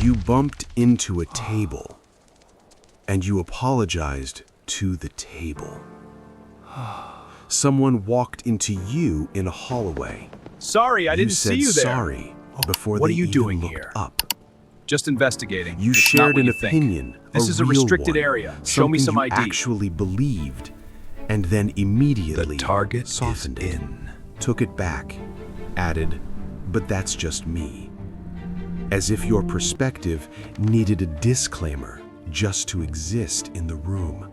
You bumped into a table, and you apologized to the table. Someone walked into you in a hallway. Sorry, I didn't see you said there. sorry before What they are you even doing looked here? up. Just investigating. You It's not shared what an you think. opinion, This is a real restricted one, area. Show me some something you ID. actually believed, and then immediately The target softened is it, in. took it back, added, "But that's just me." As if your perspective needed a disclaimer just to exist in the room.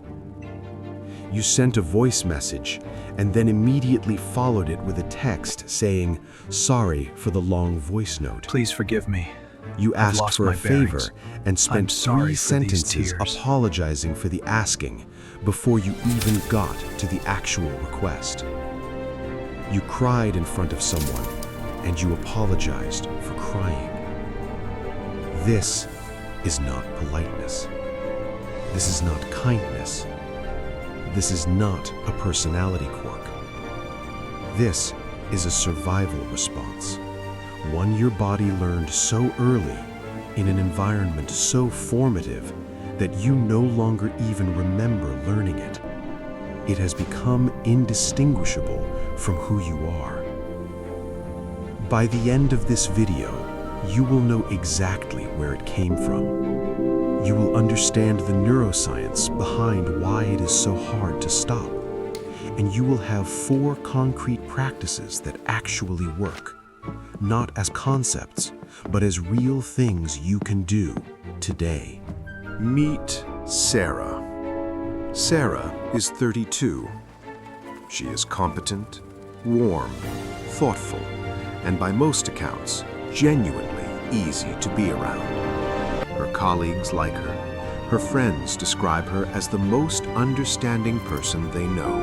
You sent a voice message and then immediately followed it with a text saying, "Sorry for the long voice note." Please forgive me. You I've asked lost for my a favor bearings. and spent I'm sorry 3 for these sentences tears. apologizing for the asking before you even got to the actual request. You cried in front of someone and you apologized for crying. This is not politeness. This is not kindness. This is not a personality quirk. This is a survival response, one your body learned so early in an environment so formative that you no longer even remember learning it. It has become indistinguishable from who you are. By the end of this video, you will know exactly where it came from. You will understand the neuroscience behind why it is so hard to stop. And you will have 4 concrete practices that actually work, not as concepts, but as real things you can do today. Meet Sarah. Sarah is 32. She is competent, warm, thoughtful, and by most accounts, genuinely easy to be around. Her colleagues like her. Her friends describe her as the most understanding person they know.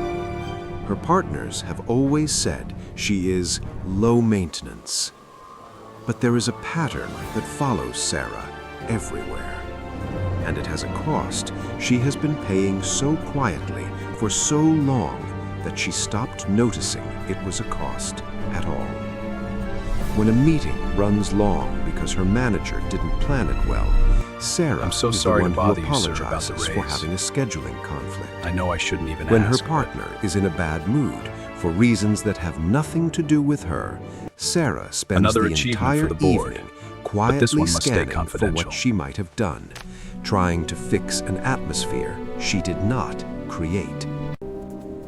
Her partners have always said she is low maintenance. But there is a pattern that follows Sarah everywhere. And it has a cost she has been paying so quietly for so long that she stopped noticing it was a cost at all. When a meeting runs long because her manager didn't plan it well, Sarah I'm so is sorry the to one who bother you, sir, about the apologizes for raise. having a scheduling conflict. I know I shouldn't even When ask. her partner is in a bad mood for reasons that have nothing to do with her, Sarah spends Another the achievement entire for the board. evening But this quietly one must stay scanning for confidential. what she might have done, trying to fix an atmosphere she did not create.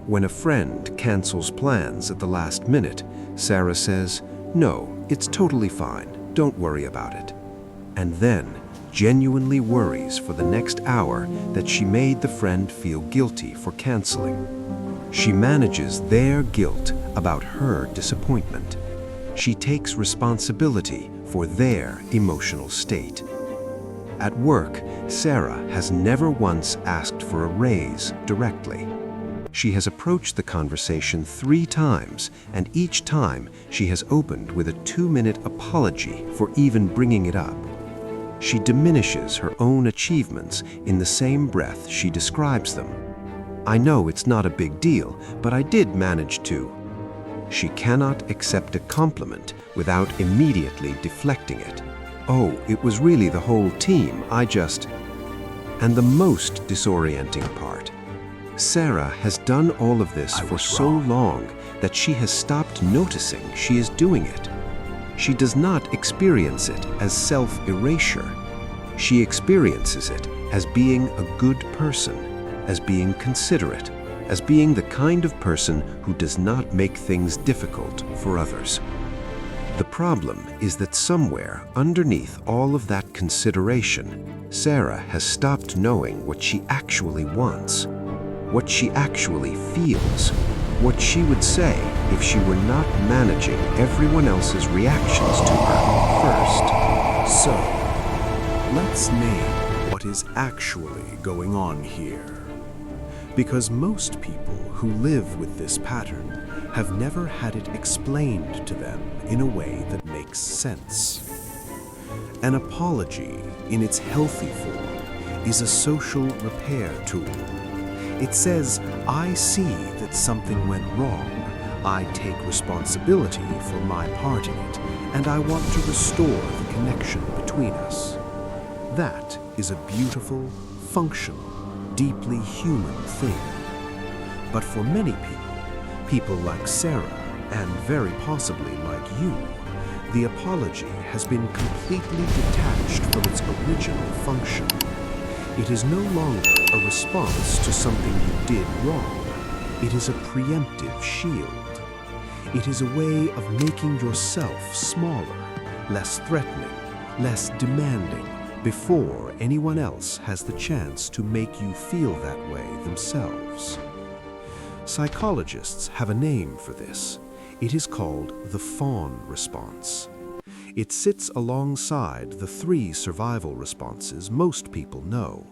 When a friend cancels plans at the last minute, Sarah says, "No, it's totally fine, don't worry about it." And then genuinely worries for the next hour that she made the friend feel guilty for canceling. She manages their guilt about her disappointment. She takes responsibility for their emotional state. At work, Sarah has never once asked for a raise directly. She has approached the conversation 3 times, and each time she has opened with a 2-minute apology for even bringing it up. She diminishes her own achievements in the same breath she describes them. "I know it's not a big deal, but I did manage to." She cannot accept a compliment without immediately deflecting it. "Oh, it was really the whole team, I just..." And the most disorienting part, Sarah has done all of this for so long that she has stopped noticing she is doing it. She does not experience it as self-erasure. She experiences it as being a good person, as being considerate, as being the kind of person who does not make things difficult for others. The problem is that somewhere underneath all of that consideration, Sarah has stopped knowing what she actually wants, what she actually feels, what she would say if she were not managing everyone else's reactions to her first. So, let's name what is actually going on here. Because most people who live with this pattern have never had it explained to them in a way that makes sense. An apology, in its healthy form, is a social repair tool. It says, "I see that something went wrong. I take responsibility for my part in it, and I want to restore the connection between us." That is a beautiful, functional, deeply human thing. But for many people like Sarah, and very possibly like you, the apology has been completely detached from its original function. It is no longer a response to something you did wrong. It is a preemptive shield. It is a way of making yourself smaller, less threatening, less demanding, before anyone else has the chance to make you feel that way themselves. Psychologists have a name for this. It is called the fawn response. It sits alongside the three survival responses most people know: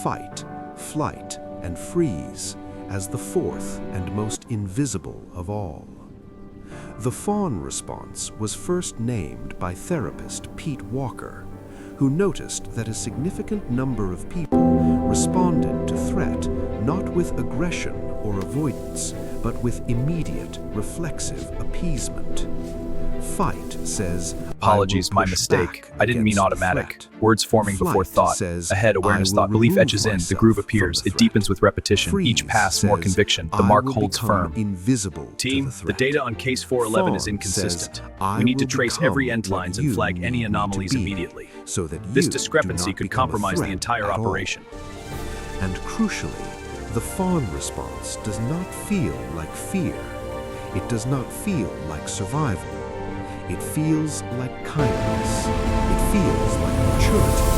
fight, flight, and freeze, as the fourth and most invisible of all. The fawn response was first named by therapist Pete Walker, who noticed that a significant number of people responded to threat not with aggression or avoidance, but with immediate, reflexive appeasement. Fight says, Apologies, "I will my push mistake. back I didn't mean against the automatic. threat." Words forming before Flight thought. says, Ahead, awareness, "I thought. will Belief remove edges in. The myself groove from appears. the It deepens with repetition. Freeze Each pass, more says, conviction. The "I mark will holds become firm. invisible to Team, the the threat." data on case 411 is Fawn inconsistent. says, "I We need to will trace become every end what lines you and flag any need me to anomalies be, immediately. so that This you do discrepancy not could become a compromise the threat entire at all. operation. And crucially, the fawn response does not feel like fear. It does not feel like survival. It feels like kindness. It feels like maturity.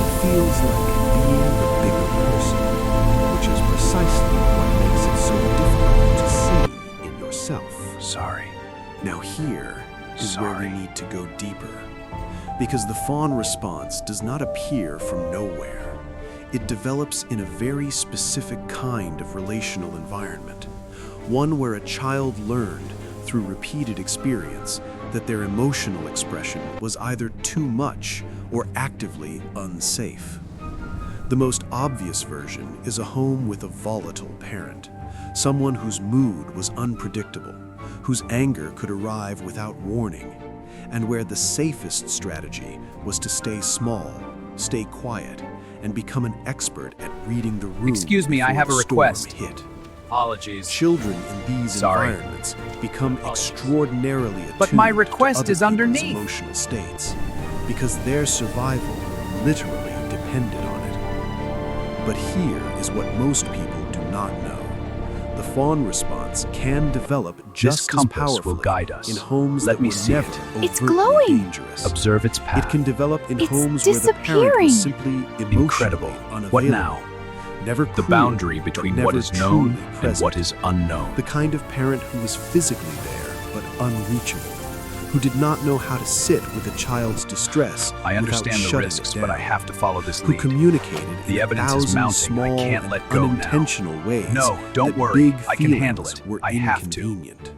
It feels like being the bigger person, which is precisely what makes it so difficult to see in yourself. Sorry. Now here is where Sorry. we need to go deeper. Because the fawn response does not appear from nowhere. It develops in a very specific kind of relational environment. One where a child learned through repeated experience that their emotional expression was either too much or actively unsafe. The most obvious version is a home with a volatile parent, someone whose mood was unpredictable, whose anger could arrive without warning, and where the safest strategy was to stay small, stay quiet, and become an expert at reading the room. Excuse me, I before have a the storm request. hit. Apologies. Children in these Sorry. environments become extraordinarily attuned But my to request other is people's underneath. emotional states because their survival literally depended on it. But here is what most people do not know. The fawn response can develop This just as compass powerfully will guide us. in homes Let that me were see never it. It's overtly glowing. dangerous. Observe its path. It can develop in It's homes where the parent disappearing. was simply emotionally Incredible. unavailable. What now? Never The cruel, boundary but between never what is known truly and present. what is unknown. The kind of parent who was physically there but unreachable, who did not know how to sit with a child's distress I understand without the shutting risks, it but down, I have to follow this who lead. communicated The in evidence is 1,000 mounting. I small can't and let go now. unintentional ways. No, don't that worry. big I can handle feelings it. Were I have to. inconvenient.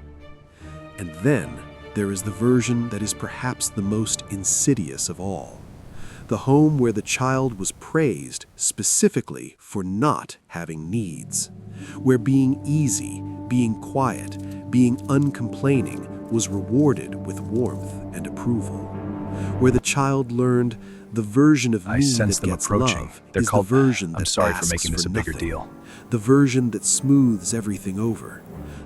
And then there is the version that is perhaps the most insidious of all. The home where the child was praised specifically for not having needs, where being easy, being quiet, being uncomplaining was rewarded with warmth and approval, where the child learned the version of I me sense that them gets approaching. love They're is called. the version that I'm sorry for asks making this a bigger nothing, deal. the version that smooths everything over,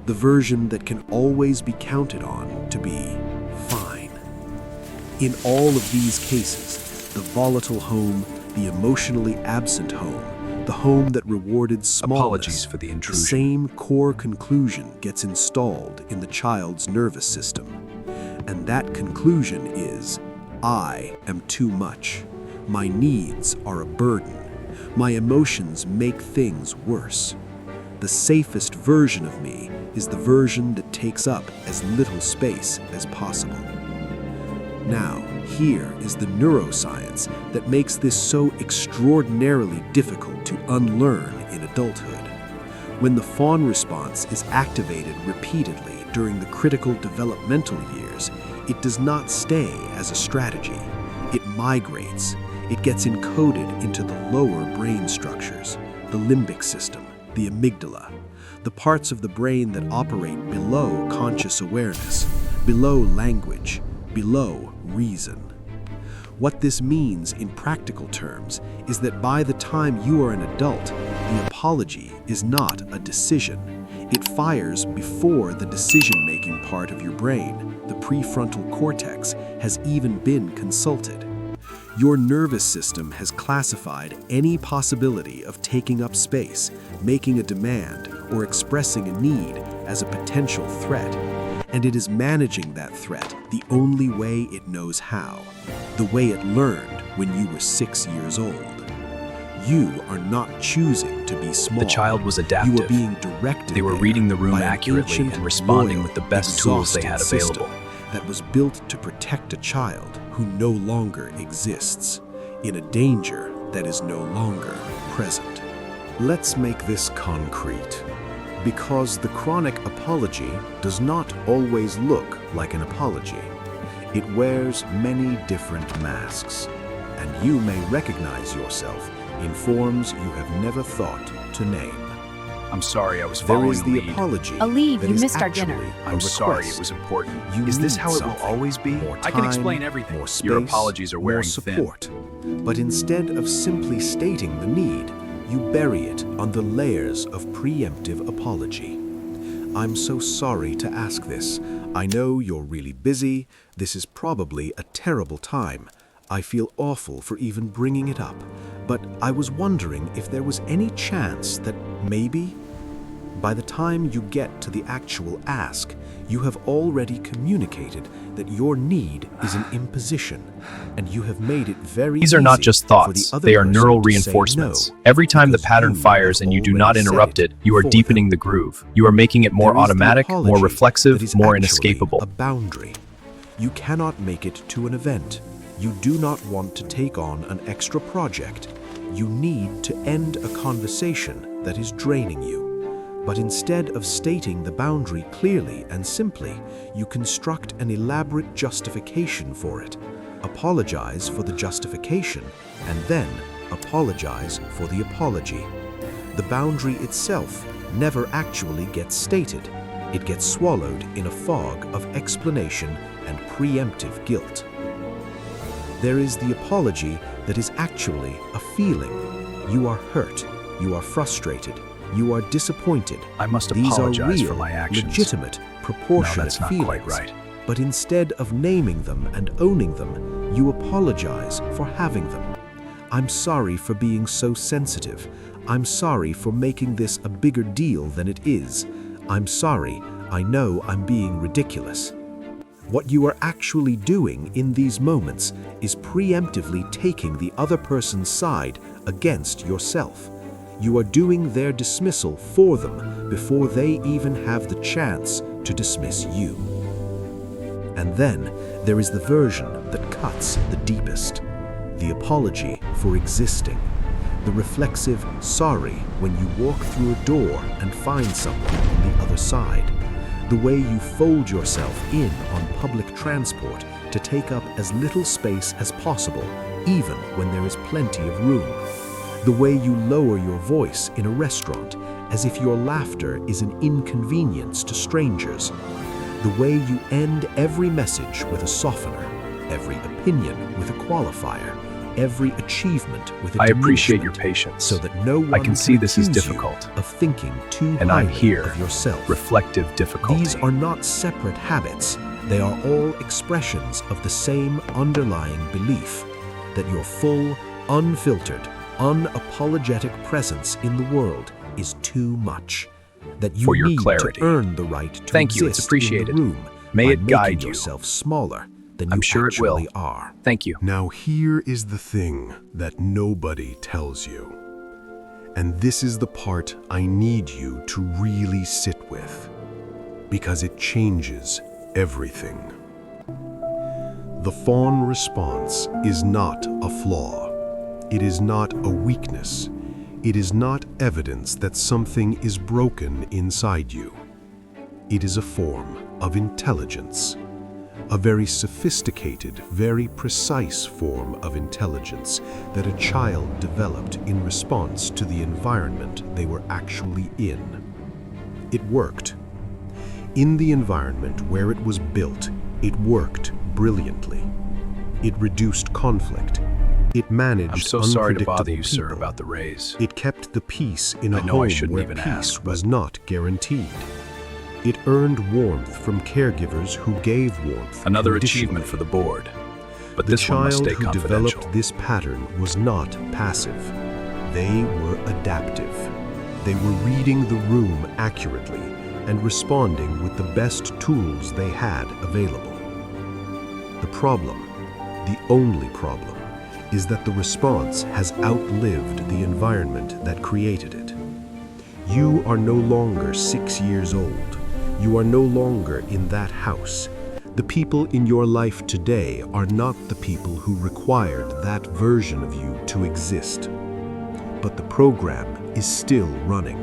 the version that can always be counted on to be fine. In all of these cases, the volatile home, the emotionally absent home, the home that rewarded smallness, Apologies for the the intrusion. same core conclusion gets installed in the child's nervous system. And that conclusion is, I am too much. My needs are a burden. My emotions make things worse. The safest version of me is the version that takes up as little space as possible. Now, here is the neuroscience that makes this so extraordinarily difficult to unlearn in adulthood. When the fawn response is activated repeatedly during the critical developmental years, it does not stay as a strategy. It migrates. It gets encoded into the lower brain structures, the limbic system, the amygdala, the parts of the brain that operate below conscious awareness, below language, below reason. What this means in practical terms is that by the time you are an adult, the apology is not a decision. It fires before the decision-making part of your brain, the prefrontal cortex, has even been consulted. Your nervous system has classified any possibility of taking up space, making a demand, or expressing a need as a potential threat, and it is managing that threat the only way it knows how, the way it learned when you were 6 years old. You are not choosing to be small. The child was adaptive. You are being directed. They were reading the room by an accurately ancient, and responding loyal, with the best tools they had exhausted available. system that was built to protect a child who no longer exists, in a danger that is no longer present. Let's make this concrete. Because the chronic apology does not always look like an apology. It wears many different masks, and you may recognize yourself in forms you have never thought to name. I'm sorry, I was There following is a the lead. apology. A lead, that you is missed our dinner. actually a I'm sorry, request. it was important. You Is this need how it will something. always be? More I can time, explain everything. more space, Your apologies are wearing more thin. support. But instead of simply stating the need, you bury it under layers of preemptive apology. I'm so sorry to ask this. I know you're really busy. This is probably a terrible time. I feel awful for even bringing it up. But I was wondering if there was any chance that maybe, by the time you get to the actual ask, you have already communicated that your need is an imposition, and you have made it very These are not easy just for thoughts, the other they are person neural to say reinforcements. no, Every time the because pattern you fires have and you do already not said interrupt it, you are for deepening them. the groove. You are making it more There is the automatic, more apology reflexive, that is more actually inescapable. a boundary. You cannot make it to an event. You do not want to take on an extra project. You need to end a conversation that is draining you. But instead of stating the boundary clearly and simply, you construct an elaborate justification for it. Apologize for the justification, and then apologize for the apology. The boundary itself never actually gets stated. It gets swallowed in a fog of explanation and preemptive guilt. There is the apology that is actually a feeling. You are hurt, you are frustrated, you are disappointed. I must These are apologize real, for my actions. legitimate, proportionate No, that's not feelings. quite right. But instead of naming them and owning them, you apologize for having them. I'm sorry for being so sensitive. I'm sorry for making this a bigger deal than it is. I'm sorry, I know I'm being ridiculous. What you are actually doing in these moments is preemptively taking the other person's side against yourself. You are doing their dismissal for them before they even have the chance to dismiss you. And then there is the version that cuts the deepest, the apology for existing, the reflexive sorry when you walk through a door and find someone on the other side, the way you fold yourself in on public transport to take up as little space as possible, even when there is plenty of room, the way you lower your voice in a restaurant as if your laughter is an inconvenience to strangers, the way you end every message with a softener, every opinion with a qualifier, every achievement with a I appreciate your diminishment, patience. so that no one I can see this is accuse you difficult. of thinking too And I'm highly here, of yourself. reflective difficulty. These are not separate habits. They are all expressions of the same underlying belief that your full, unfiltered, unapologetic presence in the world is too much. That you For your need clarity. to earn the right to Thank you, it's exist appreciated. in the room May by it guide making you. yourself smaller than you I'm sure it will. actually are. Thank you. Now here is the thing that nobody tells you. And this is the part I need you to really sit with, because it changes everything. The fawn response is not a flaw. It is not a weakness. It is not evidence that something is broken inside you. It is a form of intelligence. A very sophisticated, very precise form of intelligence that a child developed in response to the environment they were actually in. It worked. In the environment where it was built, it worked brilliantly. It reduced conflict. It managed I'm so sorry to bother unpredictable you, sir, people. about the raise. It kept the peace in a I know I home shouldn't where even peace ask, was but- not guaranteed. It earned warmth from caregivers who gave warmth Another conditionally. achievement for the board. But The this one must child stay who confidential. developed this pattern was not passive. They were adaptive. They were reading the room accurately and responding with the best tools they had available. The problem, the only problem, is that the response has outlived the environment that created it. You are no longer 6 years old. You are no longer in that house. The people in your life today are not the people who required that version of you to exist. But the program is still running.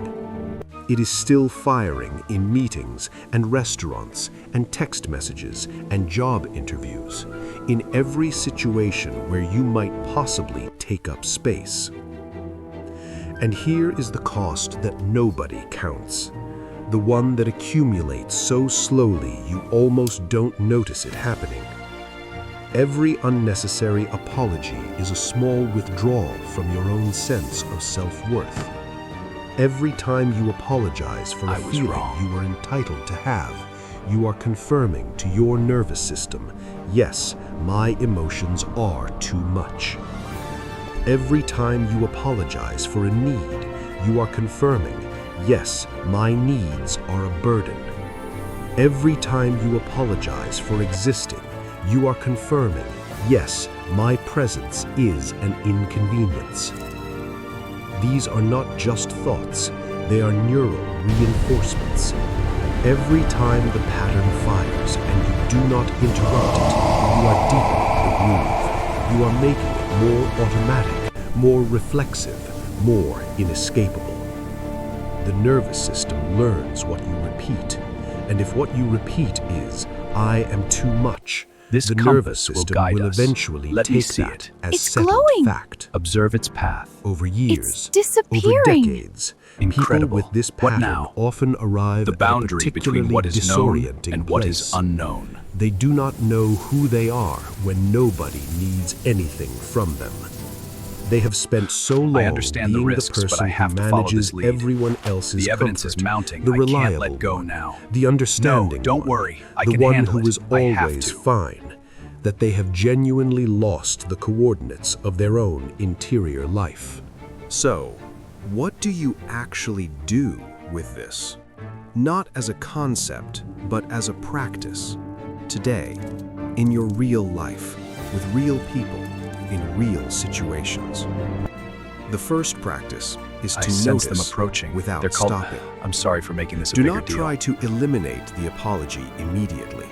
It is still firing in meetings and restaurants and text messages and job interviews, in every situation where you might possibly take up space. And here is the cost that nobody counts, the one that accumulates so slowly you almost don't notice it happening. Every unnecessary apology is a small withdrawal from your own sense of self-worth. Every time you apologize for a I was feeling wrong. you were entitled to have, you are confirming to your nervous system, yes, my emotions are too much. Every time you apologize for a need, you are confirming, yes, my needs are a burden. Every time you apologize for existing, you are confirming, yes, my presence is an inconvenience. These are not just thoughts, they are neural reinforcements. Every time the pattern fires and you do not interrupt it, you are deepening the groove. You are making it more automatic, more reflexive, more inescapable. The nervous system learns what you repeat, and if what you repeat is, I am too much, This the compass nervous will system guide will us. eventually Let me take see that it. as It's settled glowing. fact. Observe its path. Over years, disappearing. over decades, Incredible. people with this What pattern now? often arrive The at a boundary particularly between what is known disorienting and what is place. unknown. They do not know who they are when nobody needs anything from them. They have spent so long understand the being risks, but person I have who to follow manages this lead. everyone else's The evidence is comfort, mounting. the I can't reliable let go one, now. the understanding No, don't one, worry. I the can one handle who it. is I have always to. fine, that they have genuinely lost the coordinates of their own interior life. So, what do you actually do with this? Not as a concept, but as a practice. Today, in your real life, with real people, in real situations. The first practice is I to sense notice them approaching. without They're called. stopping. I'm sorry for making this a Do bigger not deal. try to eliminate the apology immediately.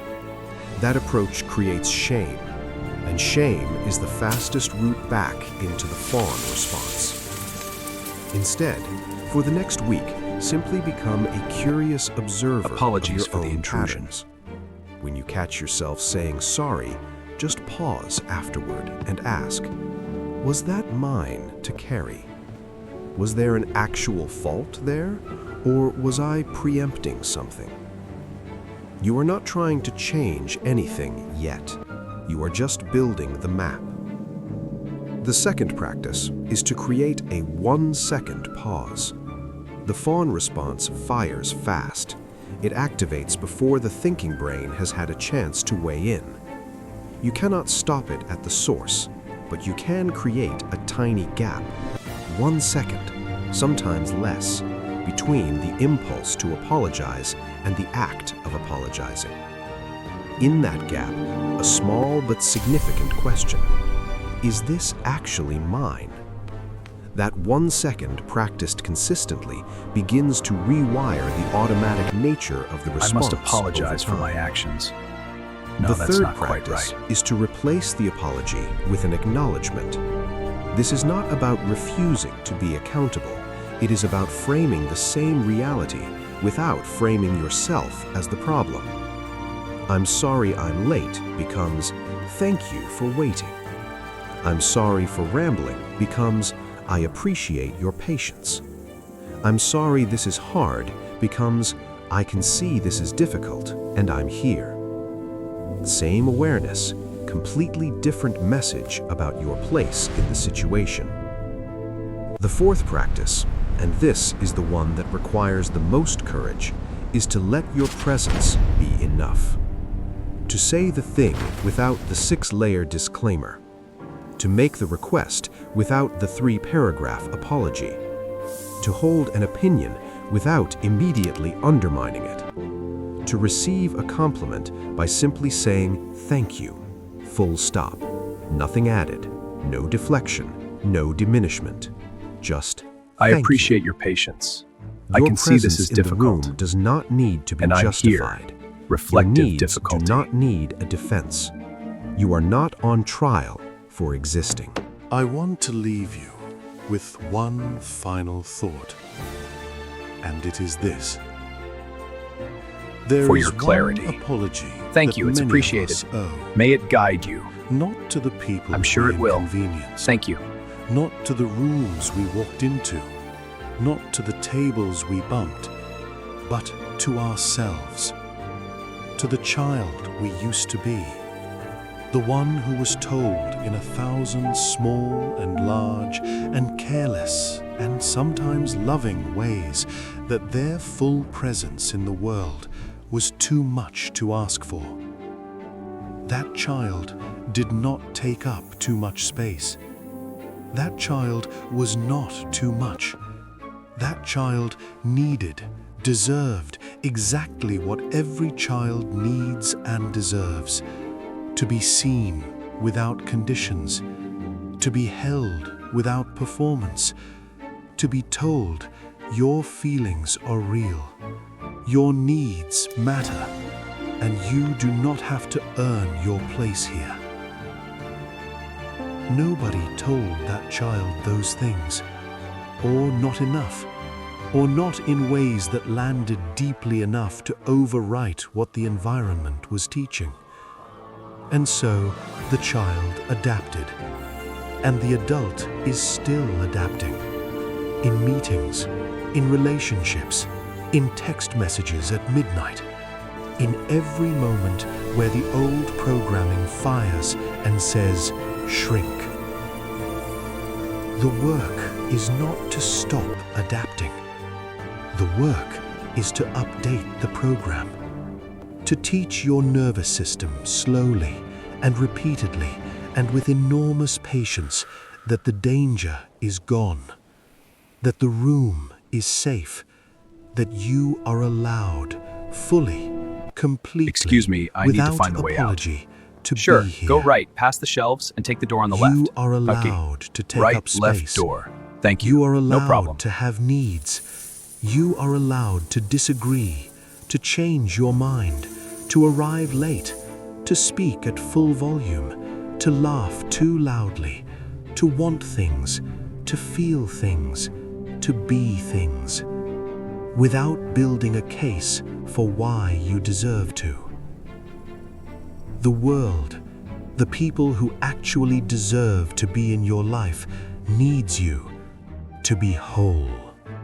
That approach creates shame, and shame is the fastest route back into the fawn response. Instead, for the next week, simply become a curious observer Apologies of your for the own intrusion. patterns. When you catch yourself saying sorry, just pause afterward and ask, was that mine to carry? Was there an actual fault there, or was I preempting something? You are not trying to change anything yet. You are just building the map. The second practice is to create a 1-second pause. The fawn response fires fast. It activates before the thinking brain has had a chance to weigh in. You cannot stop it at the source, but you can create a tiny gap, 1 second, sometimes less, between the impulse to apologize and the act of apologizing. In that gap, a small but significant question: is this actually mine? That 1 second practiced consistently begins to rewire the automatic nature of the response. I must apologize for over my time. actions. No, The that's third not quite practice right. is to replace the apology with an acknowledgement. This is not about refusing to be accountable. It is about framing the same reality without framing yourself as the problem. I'm sorry I'm late becomes, thank you for waiting. I'm sorry for rambling becomes, I appreciate your patience. I'm sorry this is hard becomes, I can see this is difficult and I'm here. Same awareness, completely different message about your place in the situation. The fourth practice, and this is the one that requires the most courage, is to let your presence be enough. To say the thing without the 6-layer disclaimer. To make the request without the 3-paragraph apology. To hold an opinion without immediately undermining it. To receive a compliment by simply saying thank you, full stop. Nothing added, no deflection, no diminishment. Just I thank appreciate you. your patience. I Your can see this presence is in the difficult, room does not need to be and I'm justified. here. Reflective Your needs difficulty. do not need a defense. You are not on trial for existing. I want to leave you with one final thought, and it is this. There For is your clarity. one apology Thank that you, it's many of appreciated. us owe, May it guide you. not to the people I'm sure we it will. inconvenienced, Thank you. not to the rooms we walked into, not to the tables we bumped, but to ourselves, to the child we used to be, the one who was told in 1,000 small and large and careless and sometimes loving ways that their full presence in the world was too much to ask for. That child did not take up too much space. That child was not too much. That child needed, deserved exactly what every child needs and deserves: to be seen without conditions, to be held without performance, to be told your feelings are real, your needs matter, and you do not have to earn your place here. Nobody told that child those things, or not enough, or not in ways that landed deeply enough to overwrite what the environment was teaching. And so the child adapted, and the adult is still adapting. In meetings, in relationships, in text messages at midnight, in every moment where the old programming fires and says, shrink. The work is not to stop adapting. The work is to update the program, to teach your nervous system slowly and repeatedly and with enormous patience that the danger is gone, that the room is safe, that you are allowed fully, completely, Excuse me, I need to without find the way out. apology, to Sure, be here. go right, past the shelves, and take the door on the left. You are Okay. allowed to take Right, up space. left door. Thank you. You are allowed No problem. to have needs. You are allowed to disagree, to change your mind, to arrive late, to speak at full volume, to laugh too loudly, to want things, to feel things, to be things, without building a case for why you deserve to. The world, the people who actually deserve to be in your life, needs you to be whole.